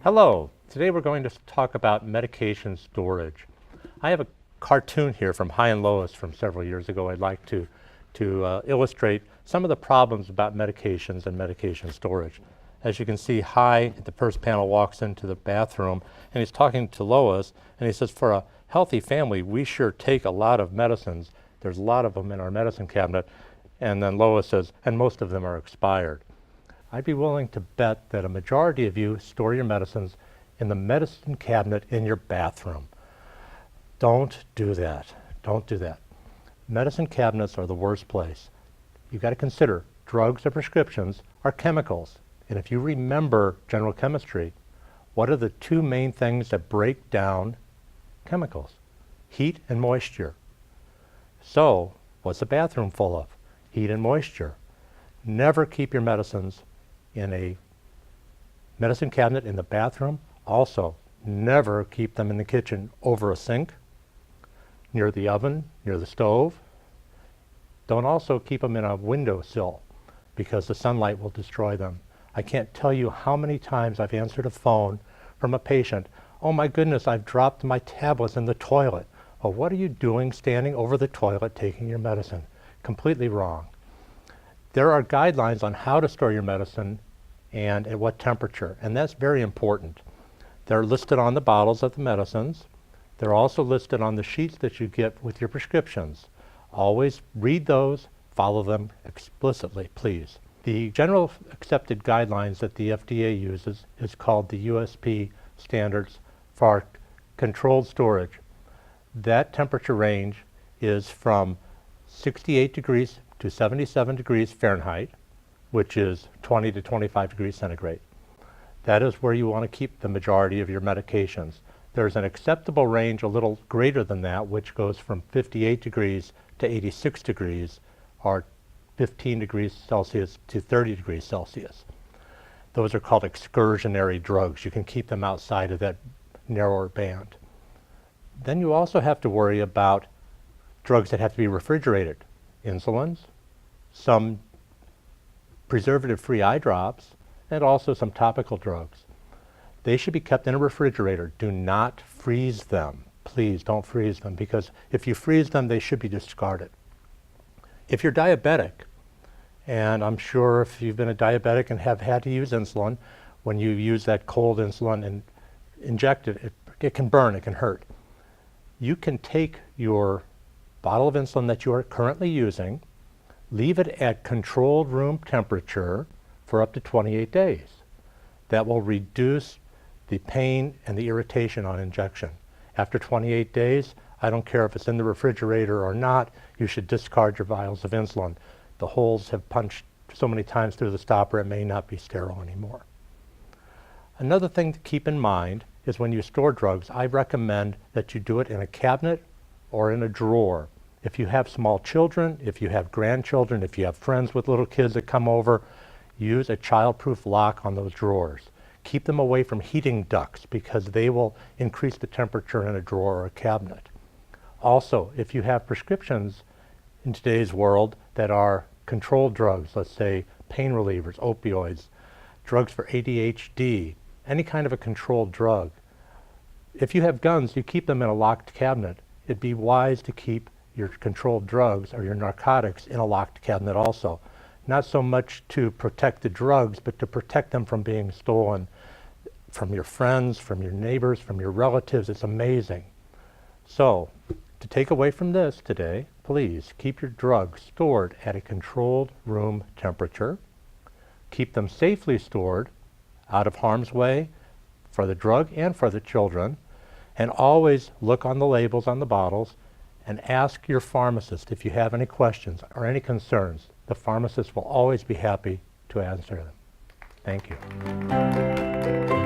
Hello, today we're going to talk about medication storage. I have a cartoon here from High and Lois from several years ago. I'd like to illustrate some of the problems about medications and medication storage. As you can see, High at the first panel walks into the bathroom and he's talking to Lois and he says, for a healthy family, we sure take a lot of medicines. There's a lot of them in our medicine cabinet. And then Lois says, and most of them are expired. I'd be willing to bet that a majority of you store your medicines in the medicine cabinet in your bathroom. Don't do that. Don't do that. Medicine cabinets are the worst place. You've got to consider drugs or prescriptions are chemicals. And if you remember general chemistry, what are the two main things that break down chemicals? Heat and moisture. So, what's the bathroom full of? Heat and moisture. Never keep your medicines in a medicine cabinet in the bathroom. Also, never keep them in the kitchen over a sink, near the oven, near the stove. Don't also keep them in a windowsill because the sunlight will destroy them. I can't tell you how many times I've answered a phone from a patient, oh my goodness, I've dropped my tablets in the toilet. Well, what are you doing standing over the toilet taking your medicine? Completely wrong. There are guidelines on how to store your medicine and at what temperature, and that's very important. They're listed on the bottles of the medicines. They're also listed on the sheets that you get with your prescriptions. Always read those, follow them explicitly, please. The general accepted guidelines that the FDA uses is called the USP standards for controlled storage. That temperature range is from 68 degrees to 77 degrees Fahrenheit, which is 20 to 25 degrees centigrade. That is where you want to keep the majority of your medications. There's an acceptable range a little greater than that, which goes from 58 degrees to 86 degrees, or 15 degrees Celsius to 30 degrees Celsius. Those are called excursionary drugs. You can keep them outside of that narrower band. Then you also have to worry about drugs that have to be refrigerated. Insulins, some preservative-free eye drops, and also some topical drugs. They should be kept in a refrigerator. Do not freeze them. Please don't freeze them, because if you freeze them, they should be discarded. If you're diabetic, and I'm sure if you've been a diabetic and have had to use insulin, when you use that cold insulin and inject it, it can burn, it can hurt. You can take your bottle of insulin that you are currently using, leave it at controlled room temperature for up to 28 days. That will reduce the pain and the irritation on injection. After 28 days, I don't care if it's in the refrigerator or not, you should discard your vials of insulin. The holes have punched so many times through the stopper, it may not be sterile anymore. Another thing to keep in mind is when you store drugs, I recommend that you do it in a cabinet or in a drawer. If you have small children, if you have grandchildren, if you have friends with little kids that come over, use a child-proof lock on those drawers. Keep them away from heating ducts because they will increase the temperature in a drawer or a cabinet. Also, if you have prescriptions in today's world that are controlled drugs, let's say pain relievers, opioids, drugs for ADHD, any kind of a controlled drug, if you have guns, you keep them in a locked cabinet. It'd be wise to keep your controlled drugs or your narcotics in a locked cabinet also. Not so much to protect the drugs, but to protect them from being stolen from your friends, from your neighbors, from your relatives. It's amazing. So, to take away from this today, please keep your drugs stored at a controlled room temperature. Keep them safely stored out of harm's way for the drug and for the children. And always look on the labels on the bottles and ask your pharmacist if you have any questions or any concerns. The pharmacist will always be happy to answer them. Thank you.